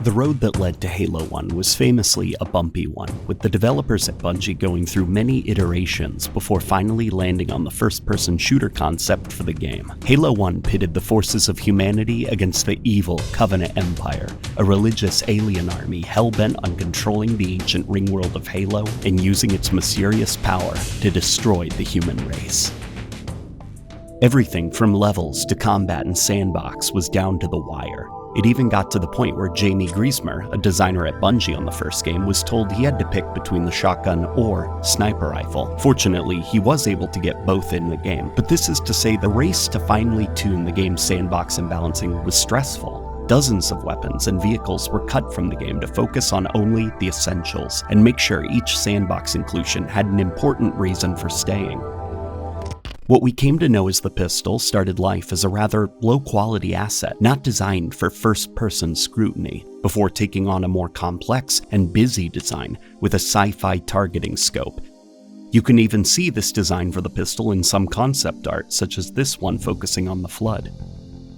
The road that led to Halo 1 was famously a bumpy one, with the developers at Bungie going through many iterations before finally landing on the first-person shooter concept for the game. Halo 1 pitted the forces of humanity against the evil Covenant Empire, a religious alien army hell-bent on controlling the ancient ring world of Halo and using its mysterious power to destroy the human race. Everything from levels to combat and sandbox was down to the wire. It even got to the point where Jamie Griesmer, a designer at Bungie on the first game, was told he had to pick between the shotgun or sniper rifle. Fortunately, he was able to get both in the game, but this is to say the race to finally tune the game's sandbox and balancing was stressful. Dozens of weapons and vehicles were cut from the game to focus on only the essentials and make sure each sandbox inclusion had an important reason for staying. What we came to know as the pistol started life as a rather low-quality asset, not designed for first-person scrutiny, before taking on a more complex and busy design with a sci-fi targeting scope. You can even see this design for the pistol in some concept art, such as this one focusing on the Flood.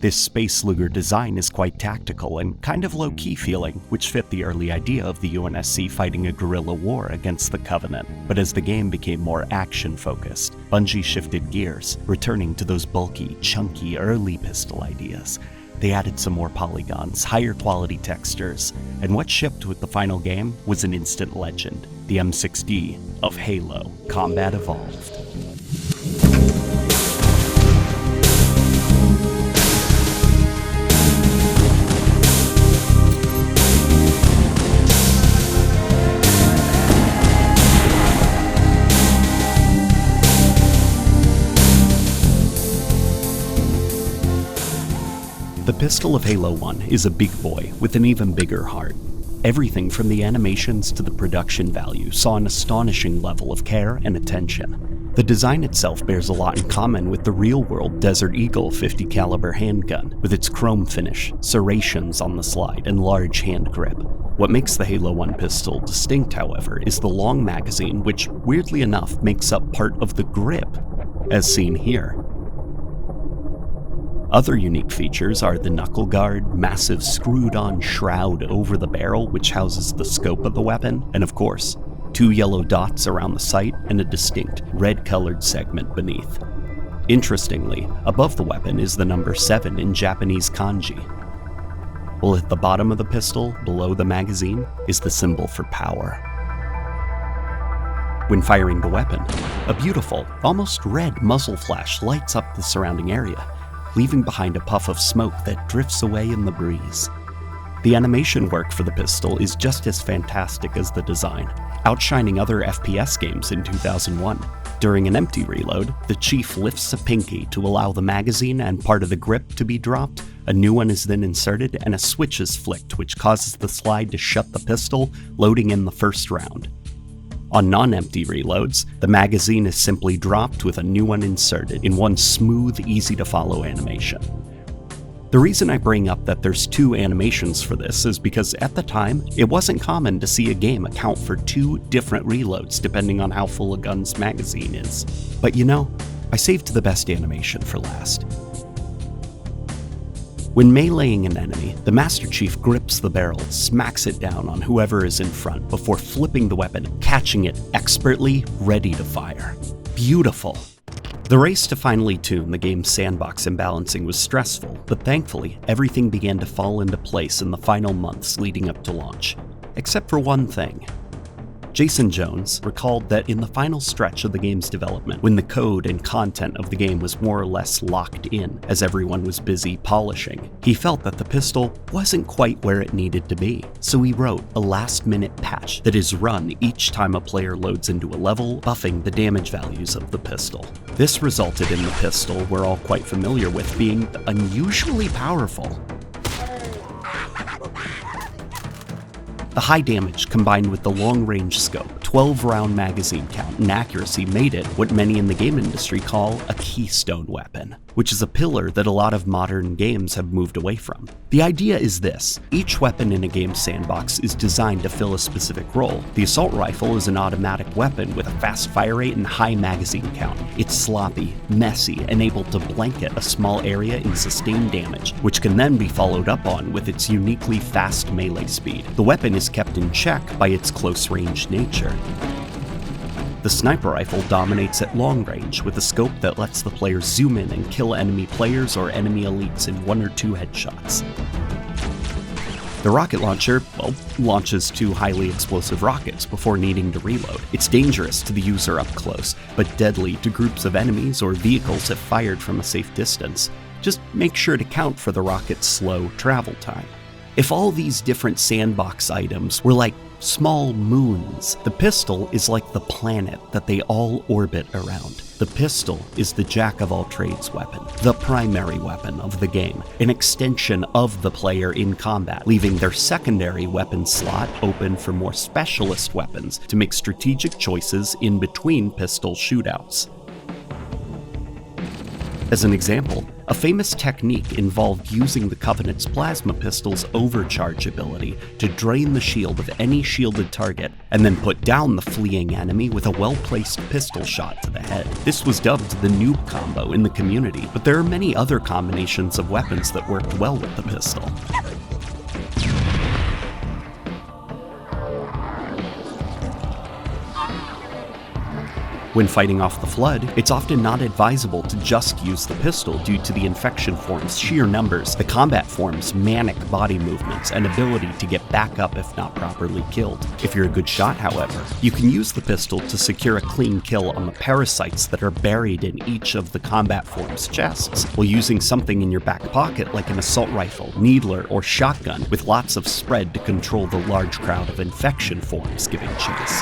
This Space Luger design is quite tactical and kind of low-key feeling, which fit the early idea of the UNSC fighting a guerrilla war against the Covenant. But as the game became more action-focused, Bungie shifted gears, returning to those bulky, chunky early pistol ideas. They added some more polygons, higher quality textures, and what shipped with the final game was an instant legend, the M6D of Halo Combat Evolved. The pistol of Halo 1 is a big boy with an even bigger heart. Everything from the animations to the production value saw an astonishing level of care and attention. The design itself bears a lot in common with the real-world Desert Eagle 50 caliber handgun, with its chrome finish, serrations on the slide, and large hand grip. What makes the Halo 1 pistol distinct, however, is the long magazine, which weirdly enough makes up part of the grip, as seen here. Other unique features are the knuckle guard, massive screwed-on shroud over the barrel which houses the scope of the weapon, and of course, 2 yellow dots around the sight and a distinct red-colored segment beneath. Interestingly, above the weapon is the number 7 in Japanese kanji, while at the bottom of the pistol, below the magazine, is the symbol for power. When firing the weapon, a beautiful, almost red muzzle flash lights up the surrounding area, leaving behind a puff of smoke that drifts away in the breeze. The animation work for the pistol is just as fantastic as the design, outshining other FPS games in 2001. During an empty reload, the Chief lifts a pinky to allow the magazine and part of the grip to be dropped, a new one is then inserted, and a switch is flicked which causes the slide to shut the pistol, loading in the first round. On non-empty reloads, the magazine is simply dropped with a new one inserted in one smooth, easy-to-follow animation. The reason I bring up that there's 2 animations for this is because at the time, it wasn't common to see a game account for 2 different reloads depending on how full a gun's magazine is. But you know, I saved the best animation for last. When meleeing an enemy, the Master Chief grips the barrel and smacks it down on whoever is in front before flipping the weapon, catching it expertly, ready to fire. Beautiful. The race to finally tune the game's sandbox and balancing was stressful, but thankfully, everything began to fall into place in the final months leading up to launch. Except for one thing. Jason Jones recalled that in the final stretch of the game's development, when the code and content of the game was more or less locked in as everyone was busy polishing, he felt that the pistol wasn't quite where it needed to be. So he wrote a last-minute patch that is run each time a player loads into a level, buffing the damage values of the pistol. This resulted in the pistol we're all quite familiar with being unusually powerful. The high damage combined with the long-range scope, 12-round magazine count, and accuracy made it what many in the game industry call a keystone weapon. which is a pillar that a lot of modern games have moved away from. The idea is this: each weapon in a game's sandbox is designed to fill a specific role. The assault rifle is an automatic weapon with a fast fire rate and high magazine count. It's sloppy, messy, and able to blanket a small area in sustained damage, which can then be followed up on with its uniquely fast melee speed. The weapon is kept in check by its close-range nature. The sniper rifle dominates at long range with a scope that lets the player zoom in and kill enemy players or enemy elites in 1 or 2 headshots. The rocket launcher, well, launches 2 highly explosive rockets before needing to reload. It's dangerous to the user up close, but deadly to groups of enemies or vehicles if fired from a safe distance. Just make sure to count for the rocket's slow travel time. If all these different sandbox items were like small moons, the pistol is like the planet that they all orbit around. The pistol is the jack-of-all-trades weapon, the primary weapon of the game, an extension of the player in combat, leaving their secondary weapon slot open for more specialist weapons to make strategic choices in between pistol shootouts. As an example, a famous technique involved using the Covenant's plasma pistol's overcharge ability to drain the shield of any shielded target, and then put down the fleeing enemy with a well-placed pistol shot to the head. This was dubbed the noob combo in the community, but there are many other combinations of weapons that worked well with the pistol. When fighting off the Flood, it's often not advisable to just use the pistol due to the infection form's sheer numbers, the combat form's manic body movements, and ability to get back up if not properly killed. If you're a good shot, however, you can use the pistol to secure a clean kill on the parasites that are buried in each of the combat form's chests, while using something in your back pocket like an assault rifle, needler, or shotgun with lots of spread to control the large crowd of infection forms giving chase.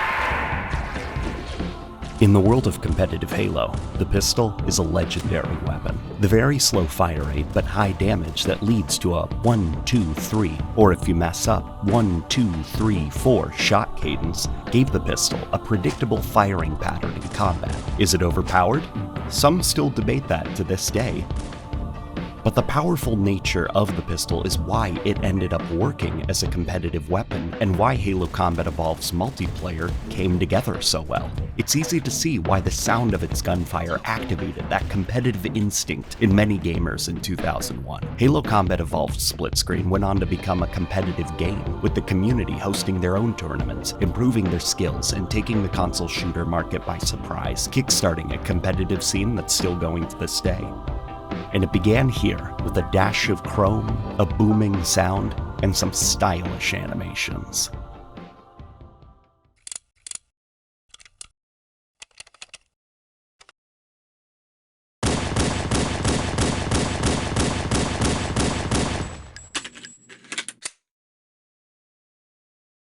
In the world of competitive Halo, the pistol is a legendary weapon. The very slow fire rate but high damage that leads to a 1, 2, 3, or if you mess up, 1, 2, 3, 4 shot cadence gave the pistol a predictable firing pattern in combat. Is it overpowered? Some still debate that to this day. But the powerful nature of the pistol is why it ended up working as a competitive weapon, and why Halo Combat Evolved's multiplayer came together so well. It's easy to see why the sound of its gunfire activated that competitive instinct in many gamers in 2001. Halo Combat Evolved Split Screen went on to become a competitive game, with the community hosting their own tournaments, improving their skills, and taking the console shooter market by surprise, kickstarting a competitive scene that's still going to this day. And it began here, with a dash of chrome, a booming sound, and some stylish animations.